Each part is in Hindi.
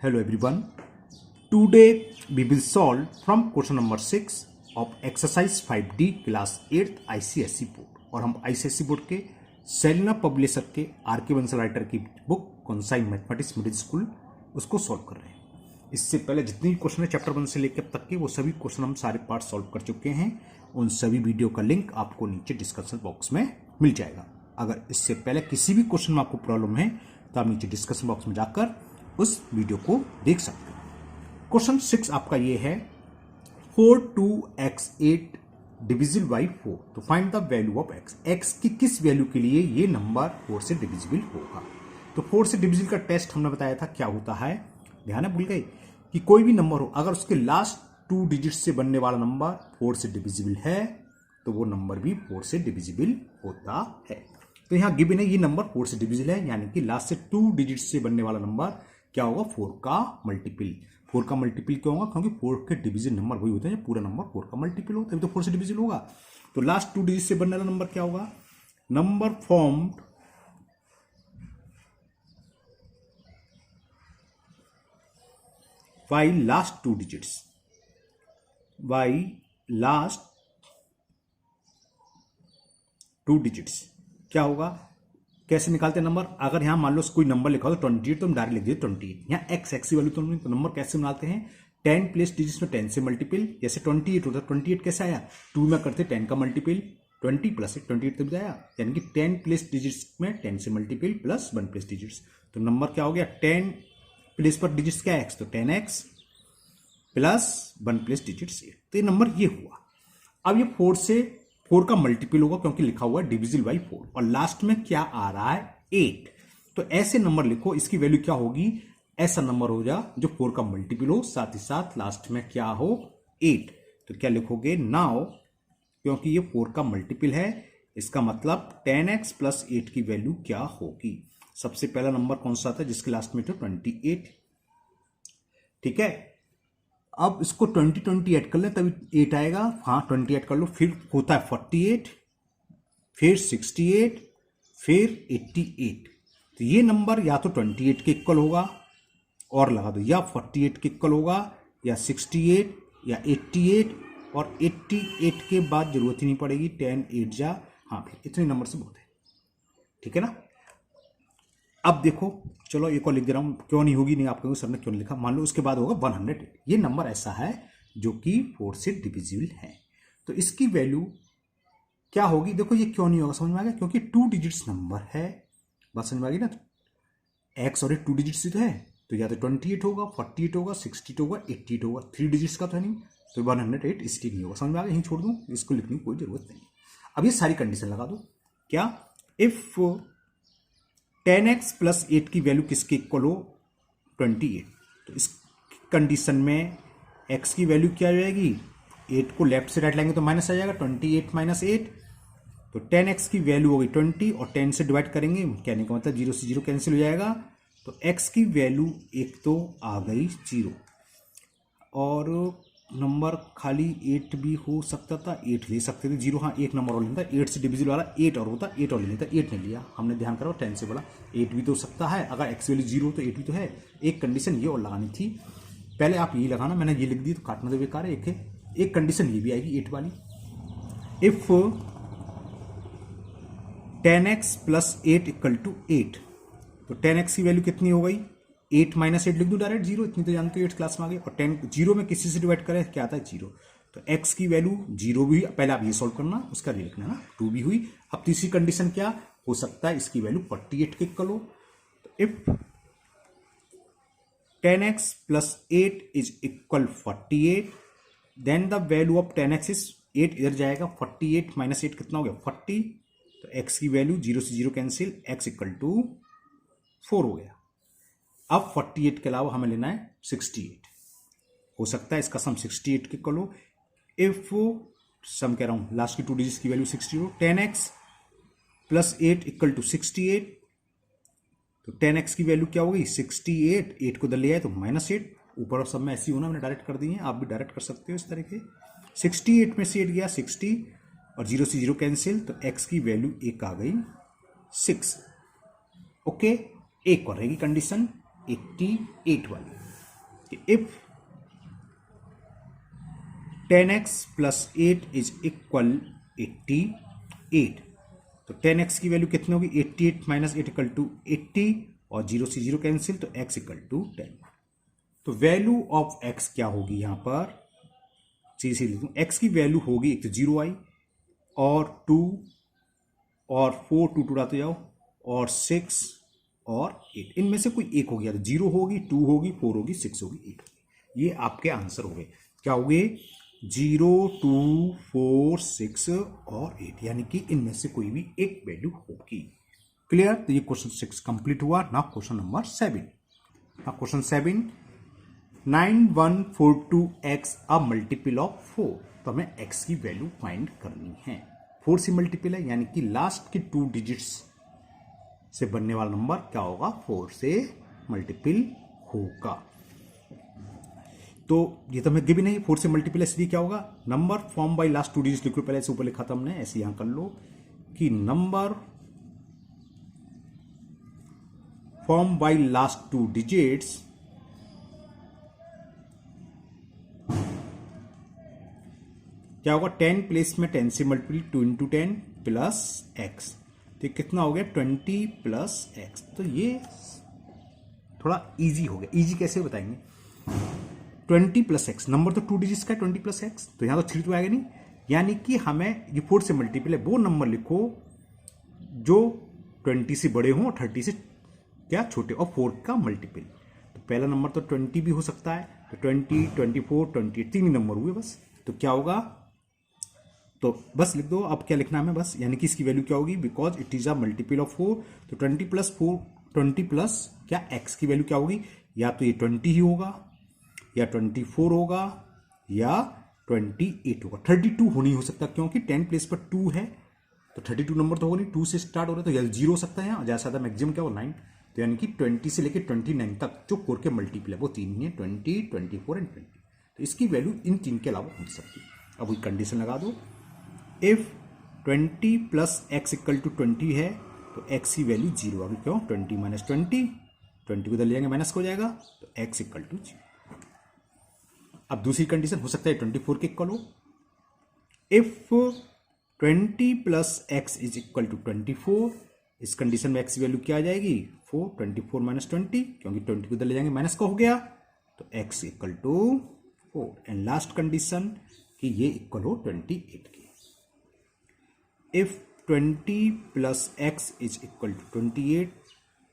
Hello everyone. Today we will solve from question number 6 of exercise 5D class 8th ICSE board. और हम ICSE बोर्ड के सेलिना पब्लिशर के आर.के. बंसल राइटर की बुक कौनसा मैथमेटिक्स मिडिल स्कूल उसको सॉल्व कर रहे हैं। इससे पहले जितने भी क्वेश्चन है चैप्टर 1 से लेकर अब तक के वो सभी क्वेश्चन हम सारे पार्ट सॉल्व कर चुके हैं। उन सभी वीडियो का लिंक आपको नीचे डिस्क्रिप्शन बॉक्स में मिल जाएगा। अगर इससे पहले किसी भी क्वेश्चन में आपको प्रॉब्लम है तो आप नीचे डिस्कशन बॉक्स में जाकर उस वीडियो को देख सकते हो। क्वेश्चन 6 आपका ये है 4(2)x8 डिविजिबल बाई 4। तो find the value of x। x की किस वैल्यू के लिए ये नंबर 4 से डिविजिबल होगा। तो 4 से डिविजिबल का टेस्ट हमने बताया था क्या होता है, ध्यान है भूल गए कि कोई भी नंबर हो अगर उसके लास्ट 2 डिजिट से बनने वाला नंबर 4 से डिविजिबल है तो वो नंबर भी 4 से डिविजिबल होता है। तो यहां गिवन है ये नंबर 4 से डिविजिबल है, यानी कि लास्ट से 2 डिजिट से बनने वाला नंबर क्या होगा, 4 का मल्टीपल। 4 का मल्टीपल क्यों होगा, क्योंकि 4 के डिवीजन नंबर वही होते हैं जब पूरा नंबर 4 का मल्टीपल हो, तभी तो 4 से डिविजिबल होगा। तो लास्ट 2 डिजिट से बनने वाला नंबर क्या होगा, number formed by last 2 digits by last 2 digits क्या होगा, कैसे निकालते हैं नंबर। अगर यहां मान लो कोई नंबर लिखा हो तो 28 तो हम डायरेक्ट लिख दिए 28। यहाँ x की वैल्यू तो नंबर कैसे बनाते हैं, 10 प्लस डिजिट्स में 10 से मल्टीपल। जैसे 28 होता है, 28 कैसे आया, 2 में करते 10 का मल्टीपल, 20 प्लस 1 28 तक आया, यानी कि 10 प्लस डिजिट्स में 10 से मल्टीपल प्लस 1 प्लस डिजिट्स। तो नंबर क्या हो गया, 10 प्लस पर डिजिट्स क्या है x, तो 10x प्लस 1 प्लस डिजिट्स 8। तो ये नंबर ये हुआ। अब ये 4 का मल्टीपल होगा क्योंकि लिखा हुआ है डिविजिबल बाई 4 और लास्ट में क्या आ रहा है 8। तो ऐसे नंबर लिखो, इसकी वैल्यू क्या होगी, ऐसा नंबर हो जा जो 4 का मल्टीपल हो साथ ही साथ लास्ट में क्या हो 8। तो क्या लिखोगे नाउ, क्योंकि ये 4 का मल्टीपल है इसका मतलब 10x प्लस 8 की वैल्यू क्या होगी। सबसे पहला नंबर कौन सा आता है जिसके लास्ट में तो 28, ठीक है। अब इसको 20 ऐड कर ले तभी 8 आएगा, हाँ 20 ऐड कर लो, फिर होता है 48, फिर 68, फिर 88। तो ये नंबर या तो 28 के इक्वल होगा और लगा दो, या 48 के इक्वल होगा, या 68 या 88, और 88 के बाद जरूरत ही नहीं पड़ेगी, 10 8 जा, हाँ फिर इतने नंबर से बहुत है, ठीक है ना। अब देखो चलो एक और लिख दे रहा हूं, क्यों नहीं होगी, नहीं आप कहोगे सर ने क्यों लिखा, मान लो उसके बाद होगा 108। ये नंबर ऐसा है जो कि 4 से डिविजिबल है, तो इसकी वैल्यू क्या होगी। देखो ये क्यों नहीं होगा, समझ में आ गया, क्योंकि 2 डिजिट्स नंबर है, बात समझ में आ गई ना। एक्स और 2 डिजिट्स तो है, तो या तो 28 होगा, 48 होगा, 68 होगा, 88 होगा, 3 डिजिट्स का तो है नहीं, तो 108 इसलिए नहीं होगा। समझ में आ गया, यहीं छोड़ दूं, इसको लिखने की कोई जरूरत नहीं। अब ये सारी कंडीशन लगा दो, क्या इफ 10x प्लस 8 की वैल्यू किसके इक्वल हो 28। तो इस कंडीशन में x की वैल्यू क्या हो जाएगी, 8 को लेफ्ट से राइट लाएंगे तो माइनस आ जाएगा, 28 माइनस 8, तो 10x की वैल्यू होगी 20 और 10 से डिवाइड करेंगे, कहने का मतलब 0 से 0 कैंसिल हो जाएगा, तो x की वैल्यू एक तो आ गई 0, और नंबर खाली 8 भी हो सकता था, 8 ले सकते थे, 0 हाँ एक नंबर और लेता, 8 से डिविजिबल वाला 8 और होता, 8 और ले लेता, 8 नहीं लिया हमने, ध्यान करो 10 से बड़ा 8 भी तो हो सकता है, अगर x वैल्यू 0 तो 8 भी तो है। एक कंडीशन ये और लगानी थी, पहले आप ये लगाना, मैंने ये लिख दी तो काटना तो बेकार है। एक कंडीशन ये भी आएगी 8 वाली, if 10x plus 8 equal to 8, तो 10x की वैल्यू कितनी हो गई, 8 माइनस 8 लिख दूं डायरेक्ट 0, इतनी तो जानते हो 8 क्लास में आ गए, और 10 0 में किसी से डिवाइड करें क्या आता है 0, तो x की वैल्यू 0 भी, पहले आप ये सॉल्व करना उसका ये लिखना ना, 2 भी हुई। अब तीसरी कंडीशन क्या हो सकता है, इसकी वैल्यू 48 के इक्वल हो, तो if 10x plus 8 is equal 48 then the value of 10x is 8 इधर जाएगा, 48 माइनस 8 कितना हो गया 40, तो x की वैल्यू 0 से 0 कैंसिल, x इक्वल टू 4 हो गया। अब 48 के अलावा हमें लेना है 68, हो सकता है इसका सम 68 के इक्वल हो, इफ सम कह रहा हूं लास्ट की 2 डिजिट्स की वैल्यू 60 हो, 10x प्लस 8 इक्वल टू 68, तो 10x की वैल्यू क्या होगी 68, 8 को दल लिया है तो माइनस 8, ऊपर और सब में ऐसी होना, मैंने डायरेक्ट कर दी है, आप भी डायरेक्ट कर सकते हो इस तरीके। 68 में से 8 गया 60 और 0 से 0 कैंसिल, तो x की वैल्यू एक आ गई 6। ओके, एक और रहेगी कंडीशन 88 वाली। कि if 10x plus 8 is equal 88, तो 10x की वैल्यू कितनी होगी? 88 माइनस 8 इक्वल टू 80, और 0 से 0 कैंसिल, तो x इक्वल टू 10। तो वैल्यू ऑफ x क्या होगी यहां पर? सीधे लिख दूं, x की वैल्यू होगी, एक तो 0 आई और 2 और 4, 2 उड़ाते जाओ, और 6 और 8, इनमें से कोई एक होगी, या तो 0 होगी, 2 होगी, 4 होगी, 6 होगी, 8 होगी। ये आपके आंसर हो गए। क्या हो गए? 0, 2, 4, 6 और 8, यानी कि इनमें से कोई भी एक वैल्यू होगी। क्लियर? तो ये क्वेश्चन 6 कंप्लीट हुआ। Now question number 7। Now question 7, 9142x a multiple of 4। तो हमें x की वैल्यू फाइंड करनी है। 4 से मल्टीपल है, यानी कि लास्ट के 2 डिजिट्स से बनने वाला नंबर क्या होगा? 4 से मल्टीपल होगा। तो ये तो हमें गिवन है, 4 से मल्टीपल है, इसलिए क्या होगा? Number form by last 2 digits लिख लो, पहले से ऊपर लिखा था हमने, ऐसे यहां कर लो कि number form by last 2 digits क्या होगा? 10 प्लेस में 10 से मल्टीपल, 2 इंटू 10 प्लस एक्स, तो कितना हो गया? 20 प्लस एक्स। तो ये थोड़ा इजी हो गया। इजी कैसे बताएंगे? 20 प्लस एक्स, नंबर तो 2 डिजिट्स का है, 20 प्लस एक्स, तो यहां तो 3 तो आएगा नहीं, यानी कि हमें ये 4 से मल्टीपल है, वो नंबर लिखो जो 20 से बड़े हों और 30 से क्या छोटे, और 4 का मल्टीपल। तो पहला नंबर तो 20 भी हो सकता है, तो 20, 24, 28, 3 ही नंबर हुए बस। तो क्या होगा? तो बस लिख दो। अब क्या लिखना है हमें? बस, यानी कि इसकी वैल्यू क्या होगी? Because it is a multiple of 4, तो 20 प्लस 4, 20 प्लस क्या एक्स की वैल्यू क्या होगी? या तो ये 20 ही होगा, या 24 होगा, या 28 होगा। 32 हो नहीं हो सकता, क्योंकि 10 प्लेस पर 2 है, तो 32 नंबर तो होगा नहीं, 2 से स्टार्ट हो रहा है, तो या 0 हो सकता है, यहाँ ज्यादा से ज्यादा मैक्सिमम क्या हो? 9। तो यानी कि 20 से लेकर 29 तक जो 4 के मल्टीपल है वो 3 ही है, 20, 24 एंड 20। तो इसकी वैल्यू इन 3 के अलावा हो सकती है। अब वही कंडीशन लगा दो, if 20 plus x equal to 20 है, तो x की वैल्यू 0 आ गई। क्यों? 20 माइनस 20, 20 को इधर ले जाएंगे, माइनस हो जाएगा, तो x इक्वल टू 0। अब दूसरी कंडीशन हो सकता है 24 के इक्वल हो। If 20 plus x is equal to 24, इस कंडीशन में x की वैल्यू क्या आ जाएगी? 4, 24 माइनस 20, क्योंकि 20 को इधर ले जाएंगे, माइनस का हो गया, तो x equal to 4। And last condition कि ये इक्वल हो 28 की। If 20 plus x is equal to 28,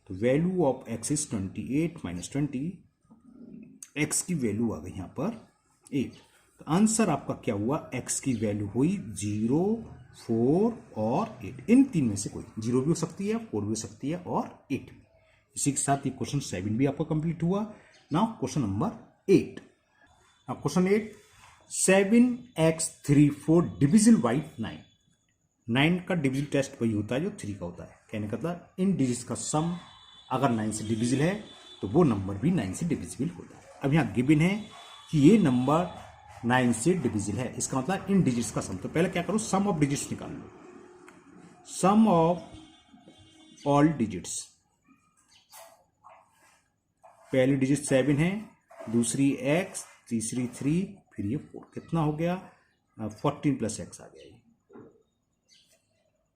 तो value of x is 28 minus 20, x की वैल्यू आ गई यहां पर 8। तो आंसर आपका क्या हुआ? x की वैल्यू हुई 0, 4 और 8। इन तीन में से कोई 0 भी हो सकती है, 4 भी हो सकती है, और 8 भी। इसी के साथ ये क्वेश्चन 7 भी आपका कंप्लीट हुआ। Now question number 8। Now question 8, 7x34 divisible by 9। 9 का डिविजिबल टेस्ट वही होता है जो 3 का होता है। कहने का मतलब इन डिजिट्स का सम अगर 9 से डिविजिबल है, तो वो नंबर भी 9 से डिविजिबल होता है। अब यहाँ गिवन है कि ये नंबर 9 से डिविजिबल है, इसका मतलब इन डिजिट्स का सम। तो पहले क्या करो? सम ऑफ डिजिट्स निकाल लो। सम ऑफ ऑल डिजिट्स, पहली डिजिट 7 है, दूसरी x, तीसरी 3, फिर ये 4, कितना हो गया? 14 प्लस एक्स आ गया।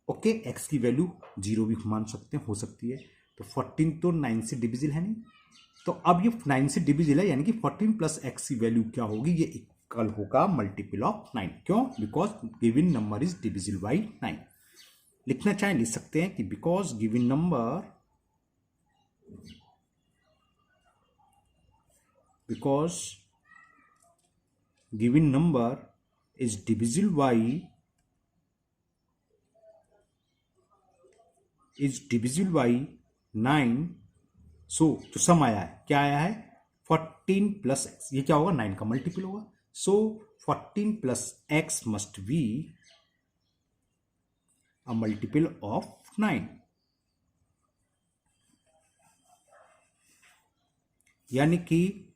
ओके, x की वैल्यू 0 भी मान सकते हैं, हो सकती है। तो 14 तो 9 से डिविजिबल है नहीं, तो अब ये 9 से डिविजिबल है, यानी कि 14 प्लस एक्स की वैल्यू क्या होगी? ये इक्वल होगा मल्टीपल ऑफ 9। क्यों? Because given number is divisible by 9। लिखना चाहें लिख सकते हैं कि because given number, because given number is divisible by 9, सो जो सम आया है, क्या आया है? 14 प्लस एक्स, ये क्या होगा? 9 का मल्टीपल होगा। सो 14 plus x must be a multiple of 9, यानी कि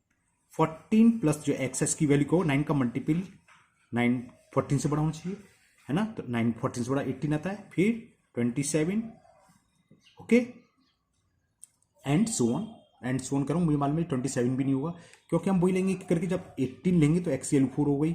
14 प्लस जो एक्स की वैल्यू को 9 का मल्टीपल, 9 14 से बड़ा होना चाहिए, है ना? तो 9 14 से बड़ा 18 आता है, फिर 27, okay, and so on. And so on करूँ, मुझे मालूम है 27 भी नहीं होगा, क्योंकि हम वही लेंगे करके जब 18 लेंगे तो एक्स की वैल्यू 4 हो गई,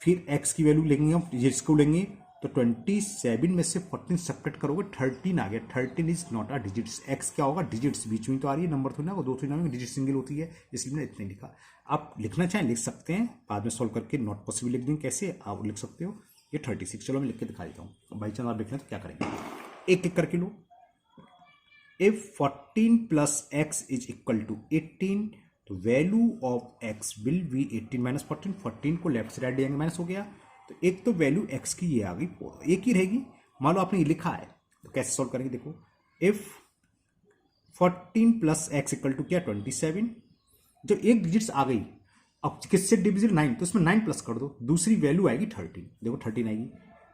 फिर एक्स की वैल्यू लेंगे हम जिसको लेंगे तो 27 में से 14 सब्ट्रैक्ट करोगे 13 आ गया। 13 is not a digits. X क्या होगा, डिजिट्स बीच में तो आ रही है, नंबर थोड़ी ना, वो दो थोड़ी ना, डिजिट सिंगल होती है, इसलिए मैंने इतने लिखा। आप लिखना चाहें लिख सकते हैं, बाद में सॉल्व करके नॉट पॉसिबल लिख देंगे, कैसे आप लिख सकते हो, ये 36। चलो मैं लिख के दिखा देता हूँ, बाई चांस आप लिख लें तो क्या करेंगे, एक एक करके लो। If 14 plus x is equal to 18, तो value of x will be 18 minus 14। 14 को लेफ्ट से राइट देंगे, माइनस हो गया, तो एक तो वैल्यू x की ये आ गई 4, एक ही रहेगी। मान लो आपने ये लिखा है तो कैसे सॉल्व करेंगे, देखो if 14 plus x equal to क्या 27, जब एक डिजिट्स आ गई, अब किससे डिविजिबल 9, तो इसमें 9 प्लस कर दो, दूसरी वैल्यू आएगी 13, देखो 13 आएगी,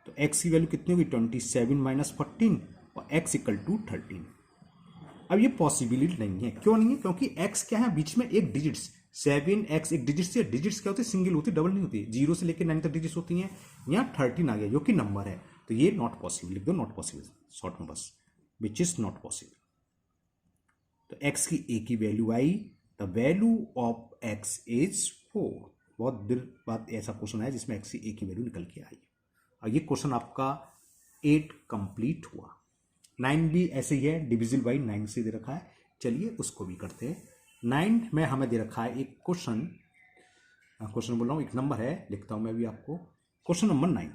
तो x की वैल्यू कितनी होगी 27 माइनस 14 और x इक्वल टू 13। अब ये पॉसिबिलिटी नहीं है, क्यों नहीं है, क्योंकि x क्या है बीच में एक डिजिट्स, 7x एक डिजिट से, डिजिट्स क्या होती है सिंगल होती है, डबल नहीं होती, 0 से लेकर 9 तक डिजिट्स होती हैं, यहाँ 13 आ गया जो कि नंबर है, तो ये नॉट पॉसिबल, लिख दो नॉट पॉसिबल शॉर्ट में बस, विच इज नॉट पॉसिबल। तो x की a की value I, the value of x is 4। बहुत देर बाद ऐसा क्वेश्चन है जिसमें x की a की वैल्यू निकल के आई, और ये क्वेश्चन आपका 8 कंप्लीट हुआ। 9 भी ऐसे ही है, डिविजिबल बाई 9 से दे रखा है, चलिए उसको भी करते हैं। 9 में हमें दे रखा है एक क्वेश्चन, क्वेश्चन बोल रहा हूँ, एक नंबर है, लिखता हूं मैं भी आपको, क्वेश्चन नंबर 9,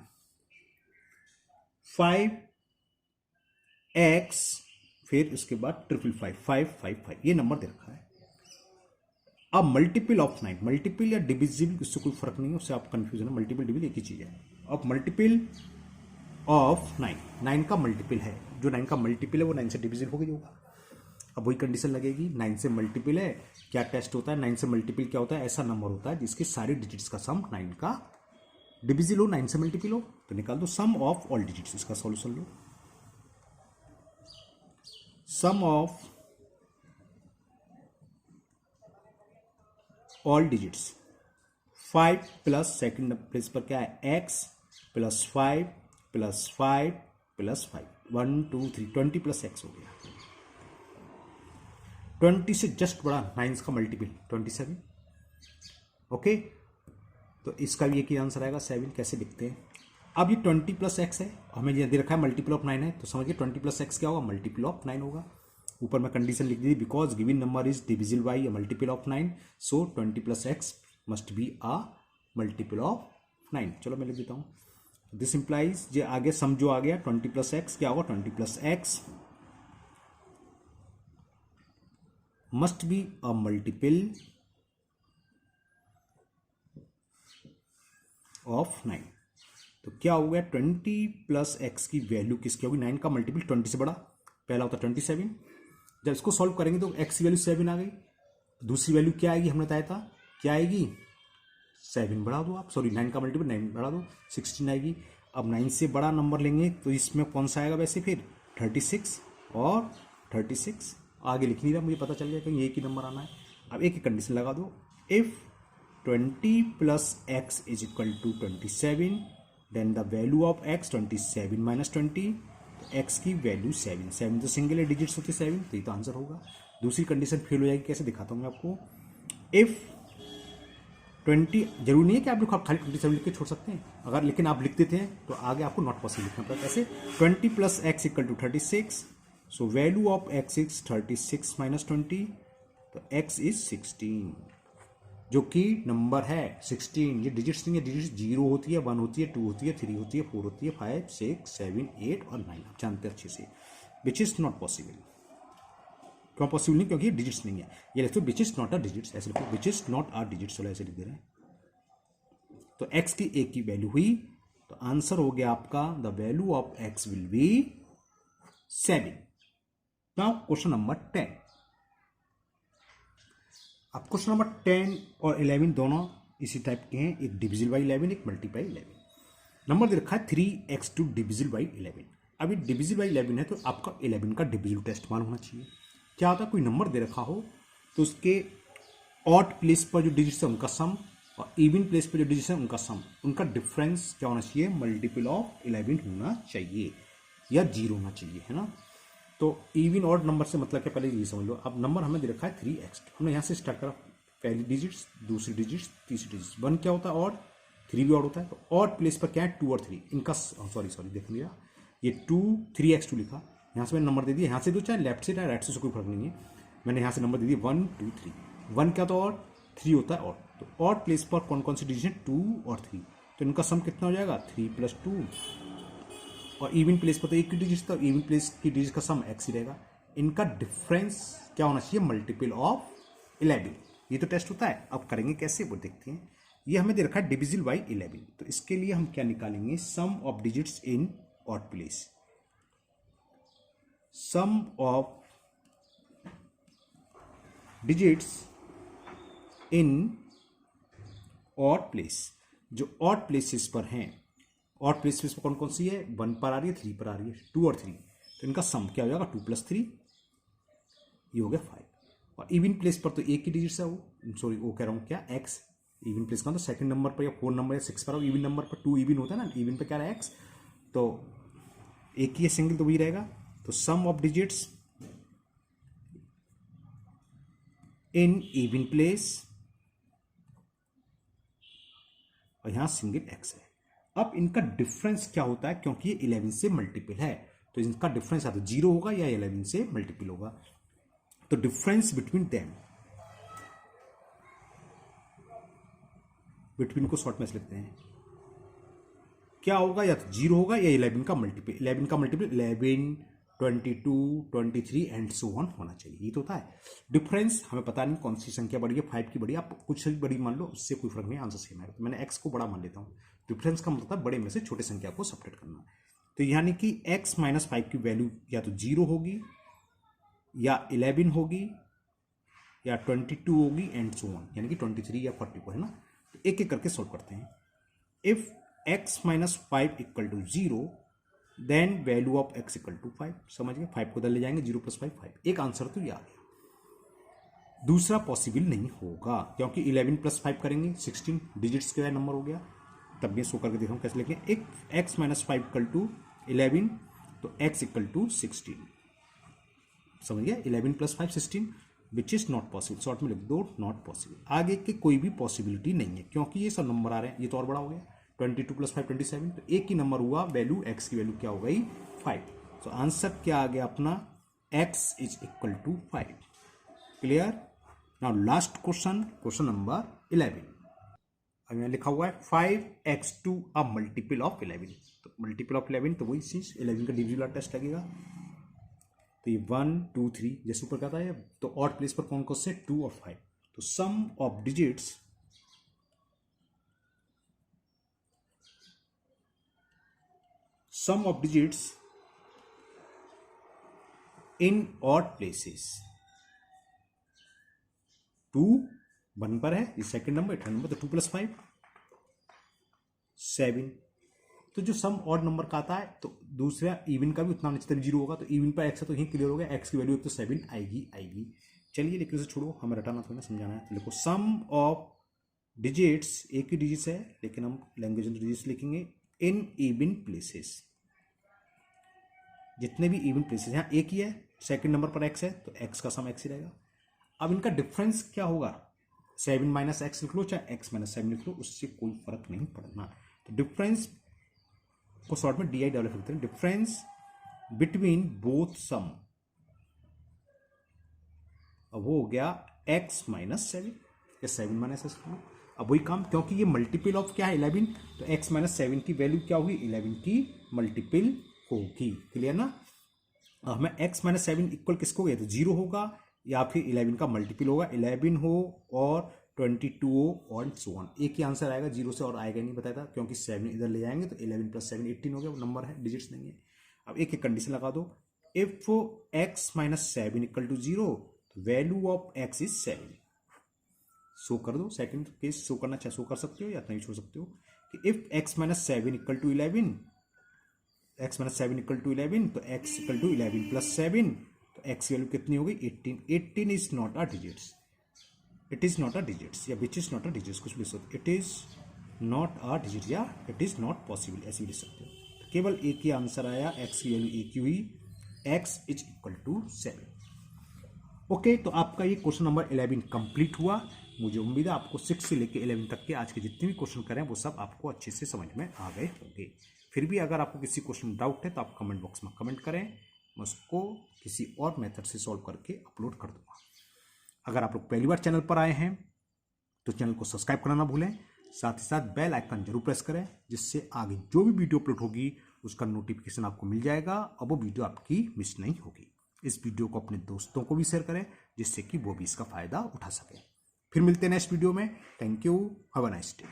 5x फिर उसके बाद 555 ये नंबर दे रखा है। अब मल्टीपल ऑफ 9, मल्टीपल या डिविजिबल उससे कोई फर्क नहीं है, उससे आप कंफ्यूजन है, मल्टीपल डिविजिबल एक ही चीज है। अब मल्टीपल ऑफ 9, 9 का मल्टीपल है, जो 9 का मल्टीपल है वो 9 से डिविजिबल हो गई होगा। अब वही कंडीशन लगेगी, 9 से मल्टीपल है, क्या टेस्ट होता है, 9 से मल्टीपल क्या होता है, ऐसा नंबर होता है जिसके सारे डिजिट्स का सम 9 का डिविजिबल हो, 9 से मल्टीपल हो, तो निकाल दो सम ऑफ ऑल डिजिट्स, इसका सॉल्यूशन लो, sum of all digits, 5 plus second place पर क्या है x plus 5 plus 5 plus 5, 1 2 3 20 plus x हो गया। 20 से जस्ट बड़ा 9 का मल्टीपल 27, ओके, तो इसका भी एक ही आंसर आएगा 7। कैसे लिखते हैं, अब ये 20 प्लस एक्स है, हमें ये दे रखा है मल्टीपल ऑफ 9 है, तो समझिए 20 प्लस एक्स क्या होगा, मल्टीपल ऑफ 9 होगा। ऊपर में कंडीशन लिख दी, because given number is divisible by a multiple of 9, so 20 plus x must be a multiple of 9। चलो मैं लिख देता हूँ, दिस इंप्लाइज जो आगे सम जो आ गया 20 प्लस एक्स क्या होगा, 20 plus x must be a multiple of 9। तो क्या हो गया, 20 प्लस एक्स की वैल्यू किसकी होगी, 9 का मल्टीपल 20 से बड़ा, पहला होता 27, जब इसको सॉल्व करेंगे तो एक्स की वैल्यू 7 आ गई, दूसरी वैल्यू क्या आएगी, हमने बताया था क्या आएगी, 7 बढ़ा दो आप, सॉरी 9 का मल्टीपल 9 बढ़ा दो 16 आएगी। अब 9 से बड़ा नंबर लेंगे तो इसमें कौन सा आएगा, वैसे फिर 36 और 36 आगे लिख नहीं रहा, मुझे पता चल गया कहीं एक ही नंबर आना है। अब एक ही कंडीशन लगा दो, if 20 plus x is equal to 27, then the value of x 27 minus 20, x की वैल्यू 7, 7 तो सिंगल डिजिट्स होते 7, तो ये तो आंसर होगा। दूसरी कंडीशन फेल हो जाएगी, कैसे दिखाता हूँ मैं आपको, इफ 20, जरूरी नहीं है कि आप लोग खाली 27 लिख के छोड़ सकते हैं, अगर लेकिन आप लिख देते हैं तो आगे आपको नॉट पॉसिबल लिखना पड़ता है। कैसे, 20 plus x equal to 36, so value of x is 36 minus 20, तो एक्स इज 16, जो कि नंबर है 16। ये डिजिट्स नहीं है, डिजिट्स 0 होती है, 1 होती है, 2 होती है, 3 होती है, 4 होती है, 5 6 7 8 और 9, आप जानते हैं अच्छे से, विच इज नॉट पॉसिबल। क्यों पॉसिबल नहीं, क्योंकि डिजिट्स नहीं है, ये लिखते हो विच इज नॉट अ डिजिट्स, ऐसे लिखो विच इज नॉट अ डिजिट्स, ऐसे लिख दे रहे हैं। तो x की a की वैल्यू हुई, तो आंसर हो गया आपका the value of x will be 7। Now question number 10। अब क्वेश्चन नंबर 10 और 11 दोनों इसी टाइप के हैं, एक डिविजिबल बाई 11, एक मल्टीप्लाई 11। नंबर दे रखा है 3x टू डिविजिबल बाई 11। अभी डिविजिबल बाई 11 है तो आपका 11 का डिविजिबल टेस्ट मान होना चाहिए। क्या होता है, कोई नंबर दे रखा हो तो उसके ऑड प्लेस पर जो डिजिट्स है उनका सम और इवन प्लेस पर जो डिजिट्स है उनका सम, उनका डिफरेंस क्या होना चाहिए, मल्टीपल ऑफ 11 होना चाहिए या 0 होना चाहिए, है ना। तो इवन ऑड नंबर से मतलब क्या, पहले ये समझ लो। अब नंबर हमें दे रखा है 3x, हमने यहाँ से स्टार्ट करा, पहली डिजिट्स, दूसरी डिजिट्स, तीसरी डिजिट्स। 1 क्या होता है ऑड, 3 भी ऑड होता है। तो ऑड प्लेस पर क्या है 2 और 3, इनका सॉरी देख लिया, ये 2 3x2 लिखा, यहाँ से मैंने नंबर दे दिया, यहाँ से दो चाहे लेफ्ट से चाहे राइट से कोई फर्क नहीं है, मैंने यहाँ से नंबर दे दिया 1 2 3। 1 क्या होता है ऑड, 3 होता है ऑड। तो ऑड प्लेस पर कौन कौन सी डिजिट है 2 और 3, तो इनका सम कितना हो जाएगा 3 + 2। और इवन प्लेस पर तो एक की डिजिट था, इवन प्लेस की डिजिट का सम x ही रहेगा। इनका डिफरेंस क्या होना चाहिए, मल्टीपल ऑफ 11। ये तो टेस्ट होता है, अब करेंगे कैसे वो देखते हैं। ये हमें दे रखा है डिविजिबल बाई 11, तो इसके लिए हम क्या निकालेंगे, sum of digits in odd place. Sum of digits in odd place, जो ऑड प्लेसेस पर हैं, ऑड प्लेसेस पर कौन कौन सी है, 1 पर आ रही है, 3 पर आ रही है, 2 और 3, तो इनका सम क्या हो जाएगा 2 + 3, ये हो गया 5। और इवन प्लेस पर तो एक ही डिजिट है, वो सॉरी वो कह रहा हूँ क्या x, इवन प्लेस का तो सेकंड नंबर पर या 4 नंबर या 6 पर, और इवन नंबर पर 2 इवन होता है ना, इवन पे क्या रहा है x, तो एक ही है सिंगल, तो वही रहेगा। तो sum of digits in even place, और यहां सिंगल x है। अब इनका डिफरेंस क्या होता है, क्योंकि ये 11 से मल्टीपल है, तो इनका डिफरेंस या तो 0 होगा या 11 से मल्टीपल होगा। तो डिफरेंस बिटवीन देम, बिटवीन को शॉर्ट में से लिखते हैं, क्या होगा, या तो 0 होगा या 11 का मल्टीपल। 11 का मल्टीपल 11, 22, 23 एंड सो ऑन होना चाहिए, ये तो होता है। डिफरेंस हमें पता नहीं कौन सी संख्या बड़ी है, 5 की बड़ी, आप कुछ भी बड़ी मान लो, उससे कोई फर्क नहीं, आंसर सेम है। तो मैंने x को बड़ा मान लेता हूँ। डिफरेंस का मतलब बड़े में से छोटे संख्या को सब्ट्रैक्ट करना। तो यानी कि x - 5 की वैल्यू या तो 0 होगी या 11 होगी या 22 होगी एंड सो ऑन, यानी कि 23 या 40 को, है ना। तो एक एक करके सॉल्व करते हैं। If x - 5 = 0, then value of x = 5। समझ गए, 5 को उधर ले जाएंगे, 0 + 5 5। एक आंसर तो ये आ गया। दूसरा पॉसिबल नहीं होगा, क्योंकि 11 + 5 करेंगे 16 डिजिट्स का नंबर हो गया। तब भी शो करके देखो कैसे लिखें। एक x - 5 = 11, तो x = 16। समझ गया, 11 + 5 16, विच इज नॉट पॉसिबल। शॉर्ट में लिख दो नॉट पॉसिबल। आगे की कोई भी पॉसिबिलिटी नहीं है, क्योंकि ये सब नंबर आ रहे हैं। ये तो और बड़ा हो गया, 22 + 5 27, तो एक ही नंबर हुआ, वैल्यू x की वैल्यू क्या हो गई 5। तो आंसर क्या आ गया अपना, x = 5। Clear. Now last question, question number 11। अब यहाँ लिखा हुआ है 5x2 अ मल्टीपल ऑफ 11। तो मल्टीपल ऑफ 11 तो वही चीज 11 का डिविजिबल टेस्ट लगेगा। तो ये 1 2 3 जैसे ऊपर कहता है, तो ऑड प्लेस पर कौन कौन से 2 और 5। तो sum of digits in odd places, 2 1 पर है, ये सेकंड नंबर, थर्ड नंबर, तो 2 + 5 7। तो जो सम ऑड नंबर का आता है, तो दूसरा इवन का भी उतना होना चाहिए, 0 होगा। तो इवन पर x है, तो यही क्लियर हो गया, x की वैल्यू तो 7 आएगी। चलिए लेकिन उसे छोड़ो, हमें रटाना थोड़ा समझाना है। तो देखो सम ऑफ डिजिट्स, एक ही डिजिट्स है लेकिन हम लैंग्वेज में डिजिट्स लिखेंगे, इन इवन प्लेसेस, जितने भी इवन प्लेसेस, यहाँ एक ही है, सेकंड नंबर पर x है, तो x का सम x ही रहेगा। अब इनका डिफरेंस क्या होगा, 7 - x लिख लो चाहे x - 7 लिख लो, उससे कोई फर्क नहीं पड़ना। तो डिफरेंस को शॉर्ट में DI डेवलप करते हैं, डिफरेंस बिटवीन बोथ सम। अब वो हो गया x - 7 या 7 - x। अब वही काम, क्योंकि ये मल्टीपल ऑफ क्या है 11, तो x - 7 की वैल्यू क्या होगी 11 की मल्टीपल होगी। क्लियर ना। हमें x - 7 इक्वल किसको गया, तो 0 होगा या फिर 11 का मल्टीपल होगा, 11 हो और 22 हो और सो ऑन। एक ही आंसर आएगा, 0 से और आएगा नहीं, बताया था, क्योंकि 7 इधर ले जाएंगे तो 11 + 7 18 हो गया, वो नंबर है, डिजिट्स नहीं है। अब एक एक कंडीशन लगा दो, इफ x - 7 = 0, तो value of x is 7। Show कर दो, सेकंड केस शो करना चाहे शो कर सकते हो या नहीं छोड़ सकते हो, कि इफ x - 7 = 11, x - 7 = 11, तो x = 11 + 7, तो x की वैल्यू कितनी होगी 18। 18 is not a digits, it is not a digits, या which is not a digits, कुछ भी सकते, it is not a digit या इट इज नॉट पॉसिबल, ऐसे भी लिख सकते हो। केवल एक ही आंसर आया, x की वैल्यू एक ही हुई, x is equal to 7। Okay, तो आपका ये क्वेश्चन नंबर 11 कंप्लीट हुआ। मुझे उम्मीद है आपको 6 से लेकर 11 तक के आज के जितने भी क्वेश्चन करें वो सब आपको अच्छे से समझ में आ गए होंगे। फिर भी अगर आपको किसी क्वेश्चन में डाउट है तो आप कमेंट बॉक्स में कमेंट करें, मैं उसको किसी और मेथड से सॉल्व करके अपलोड कर दूंगा। अगर आप लोग पहली बार चैनल पर आए हैं तो चैनल को सब्सक्राइब करना ना भूलें, साथ ही साथ बेल आइकन जरूर प्रेस करें, जिससे आगे जो भी वीडियो अपलोड होगी उसका नोटिफिकेशन आपको मिल जाएगा और वो वीडियो आपकी मिस नहीं होगी। इस वीडियो को अपने दोस्तों को भी शेयर करें, जिससे कि वो भी इसका फायदा उठा सके। फिर मिलते हैं नेक्स्ट वीडियो में। Thank you, have a nice day.